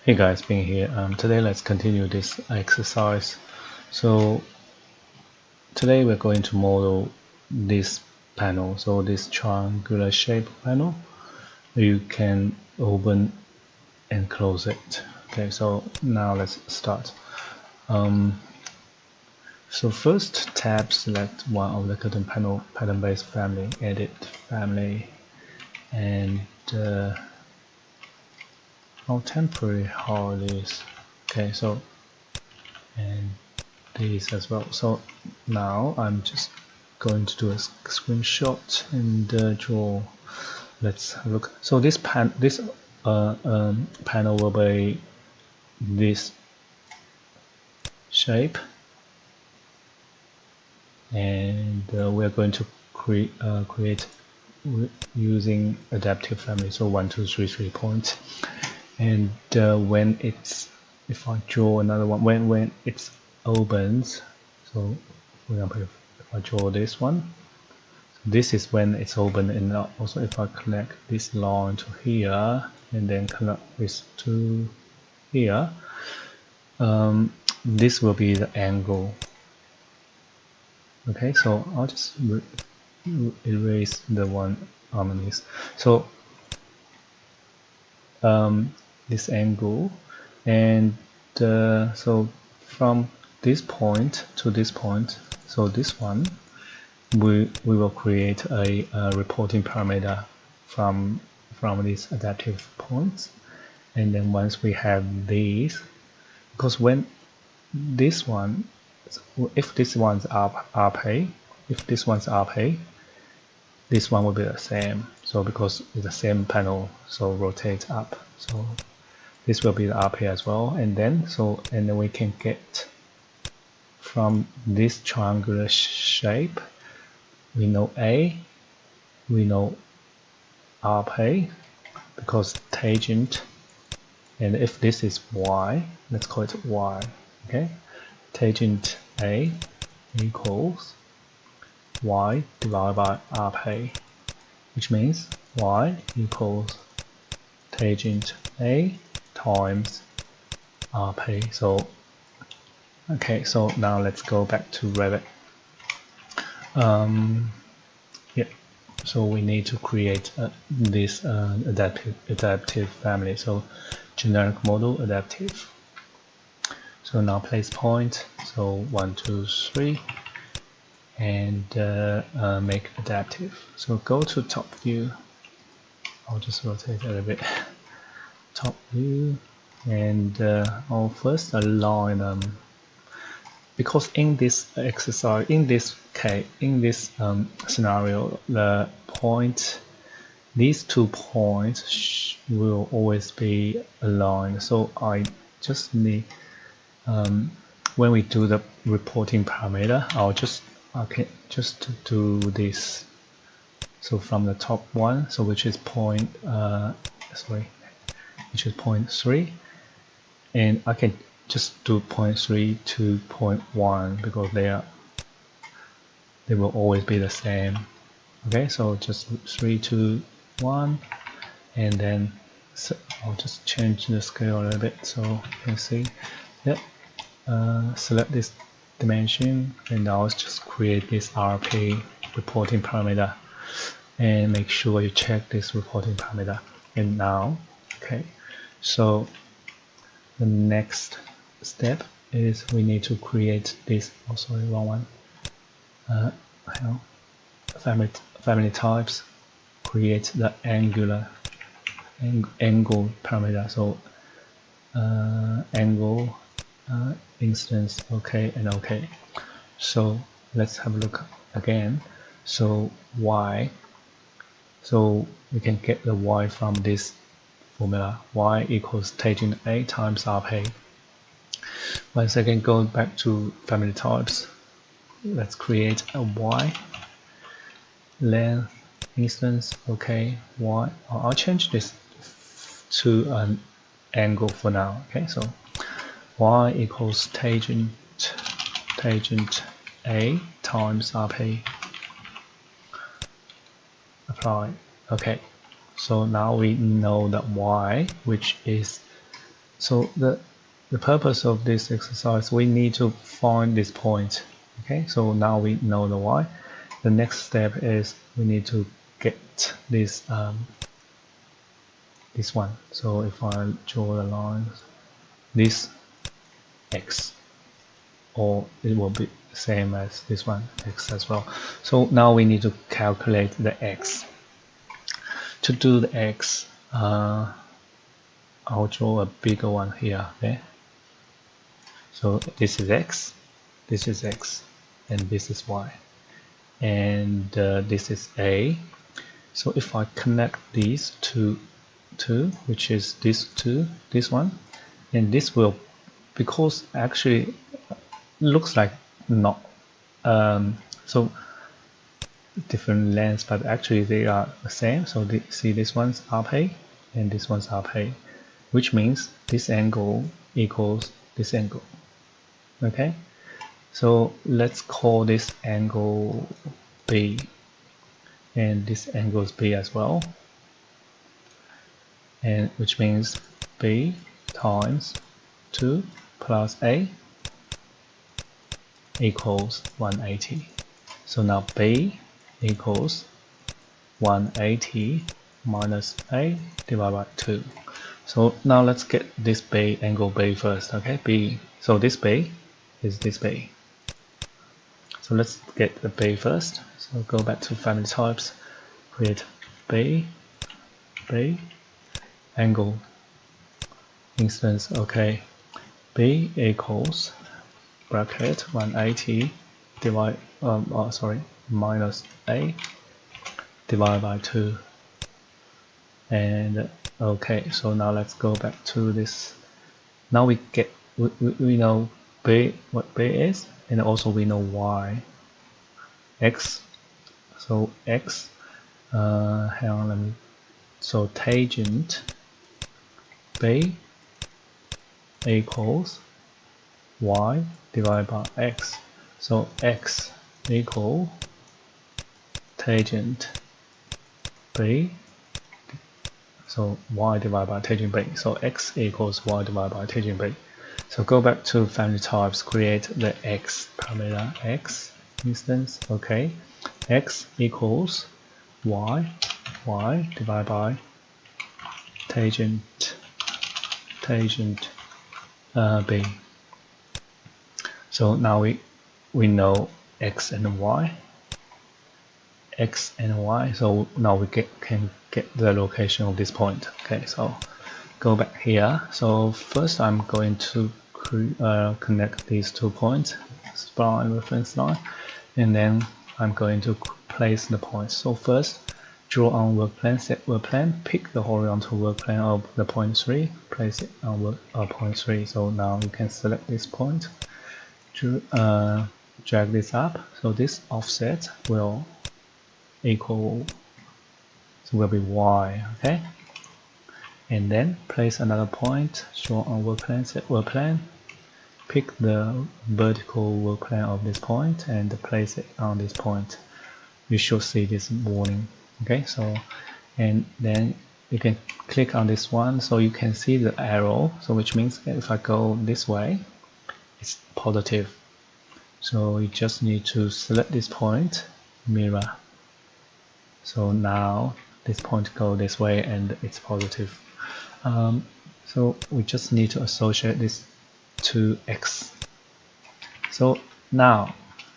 Hey guys, Bing here. Today let's continue this exercise. So today we're going to model this panel. So this triangular shape panel, you can open and close it. Okay, so now let's start. So first tab, select one of the curtain panel pattern-based family, edit family, and how temporary how it is. Okay, so and these as well. So now I'm just going to do a screenshot and draw. Let's look. So this panel will be this shape, and we're going to create using adaptive family. So 1, 2, 3, 3 points. And when it's, if I draw another one, when it's opens, so for example, if I draw this one, this is when it's open, and also if I connect this line to here and then connect this to here, this will be the angle. Okay, so I'll just erase the one on this. So this angle, and so from this point to this point, so this one we will create a reporting parameter from these adaptive points. And then once we have these, because when this one, if this one's RP, if this one's RP, this one will be the same. So because it's the same panel, so rotate up, so this will be the RP as well. And then we can get from this triangular shape, we know A, we know RP, because tangent, and if this is Y, let's call it Y, okay? Tangent A equals Y divided by RP, which means Y equals tangent A times RP. So okay, so now let's go back to Revit. Yeah, so we need to create this adaptive family. So generic model adaptive. So now place point. So 1, 2, 3, and make adaptive. So go to top view. I'll just rotate a little bit. Top view, and I'll first align because in this exercise, in this case, in this scenario, the point, these 2 points will always be aligned. So I just need, when we do the reporting parameter, I can just do this. So from the top one, so which is point, which is 0.3, and I can just do 0.3 to 0.1 because they will always be the same. Okay, so just 3 to 1, and then I'll just change the scale a little bit so you can see. Yep. Select this dimension, and I'll just create this RP reporting parameter, and make sure you check this reporting parameter. And now, okay, so the next step is we need to create this. Oh, sorry, wrong one. Family types. Create the angle parameter. So angle instance, okay, and okay. So let's have a look again. So Y. So we can get the Y from this formula. Y equals tangent A times RP. Once again, go back to family types. Let's create a Y length instance. Okay, Y. I'll change this to an angle for now. Okay, so Y equals tangent A times RP. Apply. Okay, so now we know that Y, which is So the purpose of this exercise, we need to find this point. Okay, so now we know the y. The next step is we need to get this this one. So if I draw the line, this x, or it will be same as this one, x as well. So now we need to calculate the x. To do the x, I'll draw a bigger one here. Okay, so this is x, and this is y, and this is a. So if I connect these two, which is this one, and this will, because actually looks like not so different lengths, but actually they are the same. So see, this one's RP and this one's RP, which means this angle equals this angle. Okay, so let's call this angle B, and this angle is B as well, and which means B times 2 plus A equals 180. So now B equals 180 minus A divided by 2. So now let's get this B, angle B first. Okay, B. So this B is this B. So let's get the B first. So go back to family types, create B, angle instance. Okay, B equals bracket 180 divide minus A divided by 2. And okay, so now let's go back to this. Now we know B, what B is, and also we know Y, X. So X, hang on, let me. So tangent B equals Y divided by X. So X equal tangent B. So Y divided by tangent B. So X equals Y divided by tangent B. So go back to family types, create the X parameter, X instance. Okay, X equals Y divided by tangent B. So now we know X and Y. So now we can get the location of this point. Okay, so go back here. So first I'm going to connect these 2 points, spline reference line, and then I'm going to place the points. So first, draw on work plane, set work plane, pick the horizontal work plane of the point 3, place it on point 3. So now you can select this point, drag this up. So this offset will equal, so will be Y. Okay, and then place another point, draw on work plane, set work plane, pick the vertical work plane of this point and place it on this point. You should see this warning. Okay, so and then you can click on this one, so you can see the arrow, so which means if I go this way, it's positive. So you just need to select this point, mirror. So now this point go this way and it's positive. So we just need to associate this to X. So now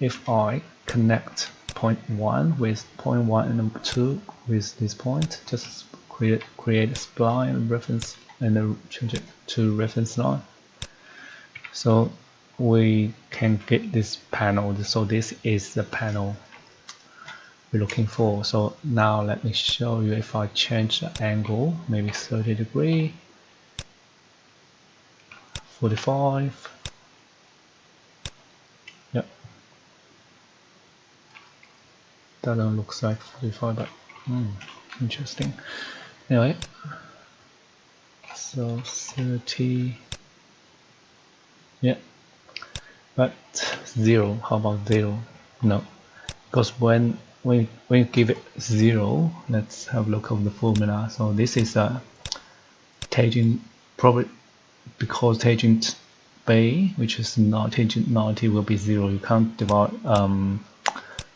if I connect point 1 with point 1 and 2 with this point, just create a spline reference and then change it to reference line. So we can get this panel. So this is the panel we're looking for. So now let me show you. If I change the angle, maybe 30 degree, 45. Yep, that one looks like 45, but interesting. Anyway, so 30. Yeah, but 0. How about 0? No, because when we give it 0, let's have a look at the formula. So this is a tangent, probably because tangent bay, which is not tangent 90, will be 0. You can't divide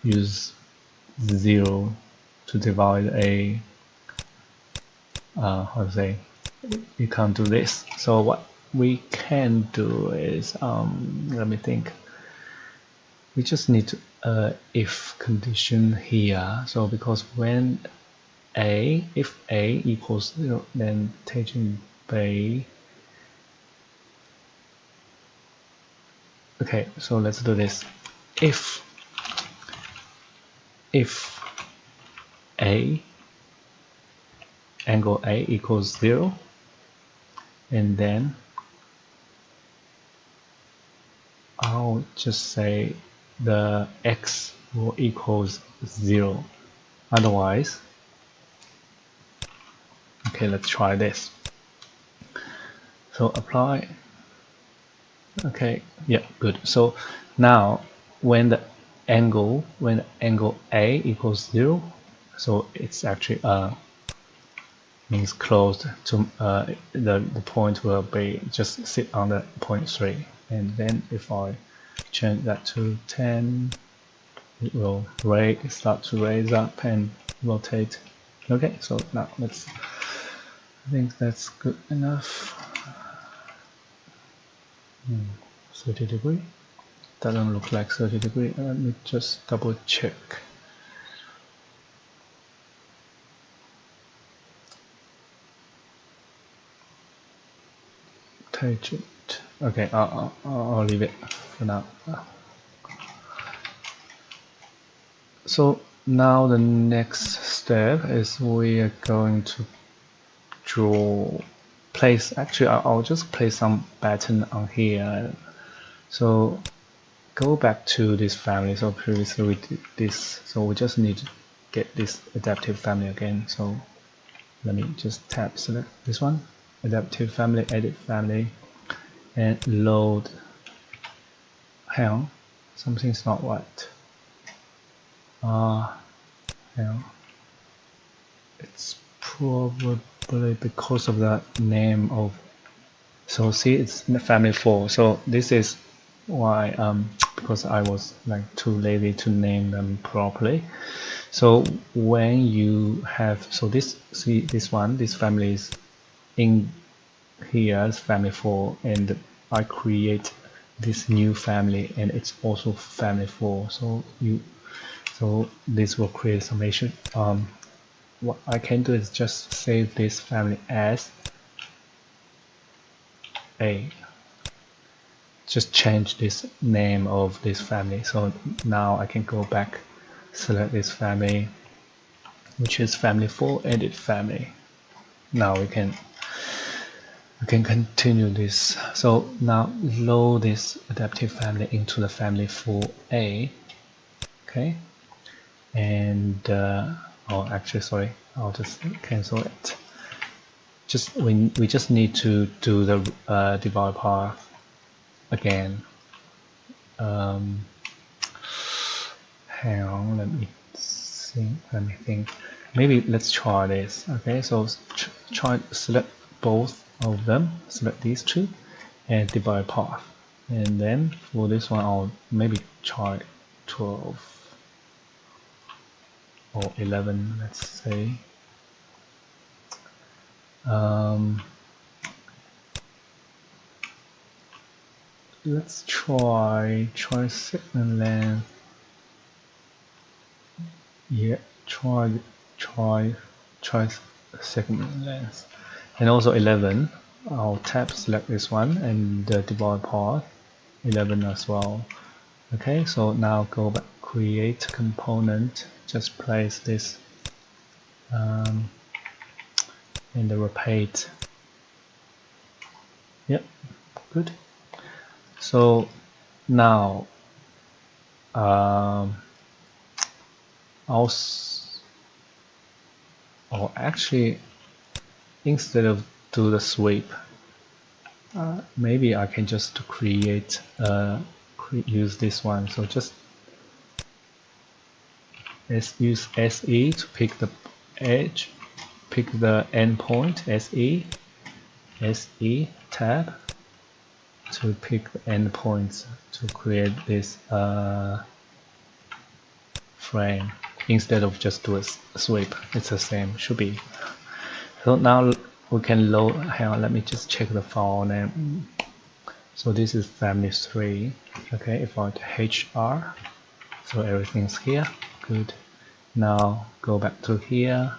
use 0 to divide a how to say, you can't do this. So what we can do is let me think. We just need if condition here. So because when if a equals 0, then tangent bay. Okay, so let's do this. If a angle A equals 0, and then I'll just say the x will equals 0. Otherwise, okay, let's try this. So apply. Okay, yeah, good. So now when angle A equals 0, so it's actually means closed to the point will be just sit on the point 3, and then if I change that to 10, it will start to raise up and rotate. Okay, so now I think that's good enough. 30 degree doesn't look like 30 degree. Let me just double check. Tangent. Okay, I'll leave it for now. So now the next step is we are going to actually I'll just place some pattern on here. So go back to this family. So previously we did this, so we just need to get this adaptive family again. So let me just select this one, adaptive family, edit family, and load. Hang on, something's not right. Hang on. It's probably because of the name of. So see, it's family 4. So this is why because I was like too lazy to name them properly. So when you have, so this family is in here as family 4, and I create this new family, and it's also family 4. So this will create some issue. What I can do is just save this family as A. Just change this name of this family. So now I can go back, select this family, which is family 4, edit family. Now we can continue this. So now load this adaptive family into the family 4A. Okay, and oh, actually, sorry, I'll just cancel it. We just need to do the divide path again. Hang on, let me think. Maybe let's try this. Okay, so try select both of them, select these two, and divide path. And then for this one, I'll maybe try 12 or 11, let's say. Let's try segment length. Yeah, try segment length, and also 11. I'll select this one, and divide path 11 as well. Okay, so now go back, create component, just place this in the repeat. Yep, good. So now actually, instead of do the sweep, maybe I can just use this one. So just use SE to pick the edge, pick the endpoint SE, SE tab to pick the endpoints to create this frame instead of just do a sweep. It's the same, should be. So now we can load. Hang on, let me just check the file name. So this is family 3. Okay, if I HR, so everything's here. Good. Now go back to here,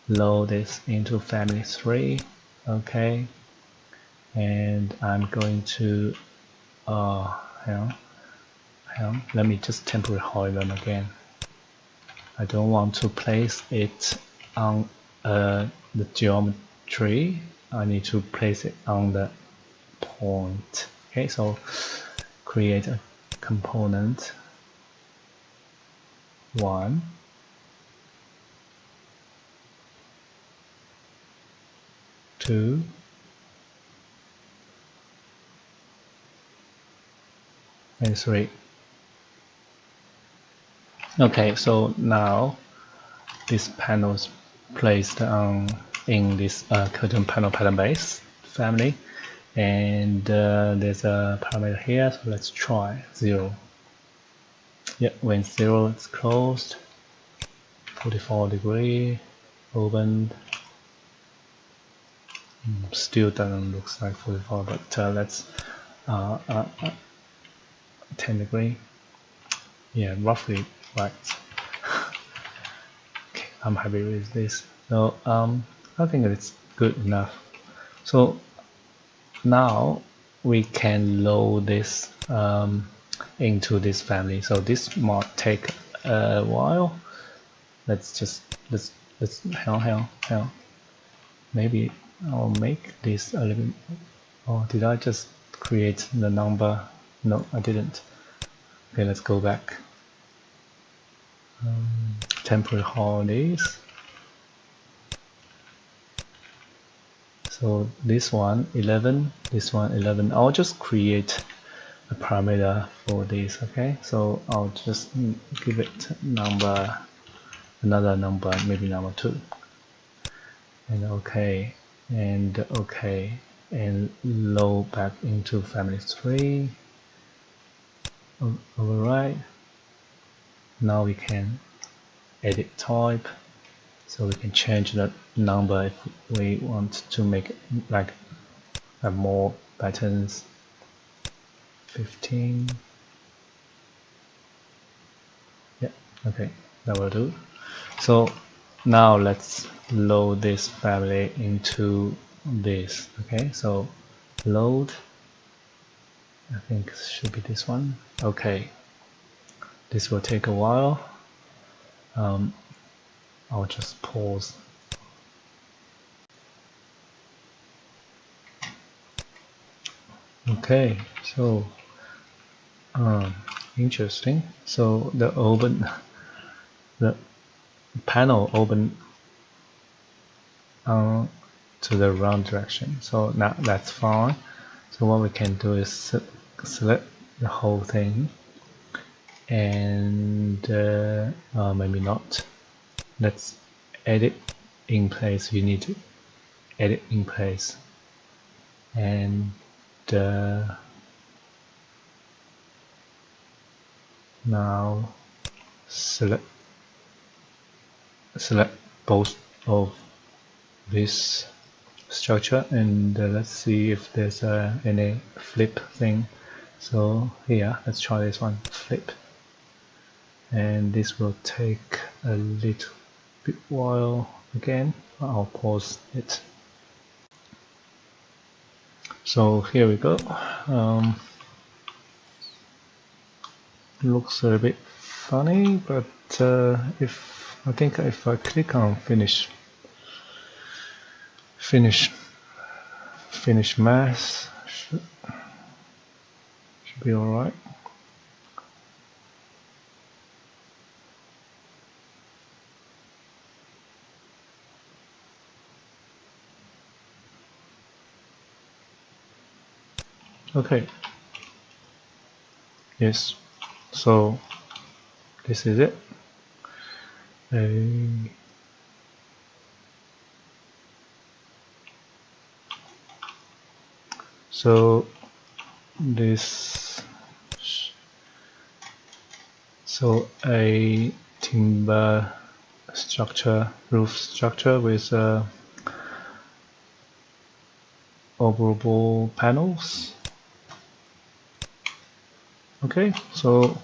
load this into family 3. Okay, and I'm going to hang on, let me just temporarily hold them again. I don't want to place it on the geometry. I need to place it on the point. Okay, so create a component 1, 2, and 3. Okay, so now this panel is placed in this curtain panel pattern base family, and there's a parameter here, so let's try 0. Yeah, when 0 is closed, 44 degree, opened. Still doesn't look like 44, but let's 10 degree. Yeah, roughly right. Okay, I'm happy with this. So I think it's good enough. So now we can load this into this family. So this might take a while. Let's hang on. Maybe I'll make this a little bit. Oh, did I just create the number? No, I didn't. Okay, let's go back. Temporary holidays. So this one 11, this one 11. I'll just create a parameter for this. Okay, so I'll just give it another number, maybe number 2, and okay, and okay, and load back into family 3. Override. Now we can edit type, so we can change the number if we want to make it like have more buttons. 15. Yeah, okay, that will do. So now let's load this family into this. Okay, so load, I think it should be this one. Okay, this will take a while. I'll just pause. Okay, so interesting. So the panel open to the wrong direction. So now that's fine. So what we can do is select the whole thing, and maybe not. Let's edit in place. You need to edit in place, and now select both of this structure, and let's see if there's any flip thing. So here, let's try this one, flip, and this will take a little bit while again. I'll pause it. So here we go. Looks a bit funny, but I think if I click on finish math, should be alright. Okay. Yes. So this is it. So this, so a timber structure, roof structure with operable panels. Okay, so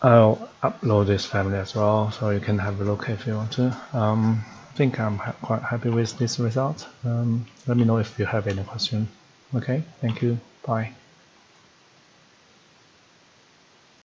I'll upload this family as well, so you can have a look if you want to. I think I'm quite happy with this result. Let me know if you have any question. Okay, thank you. Bye.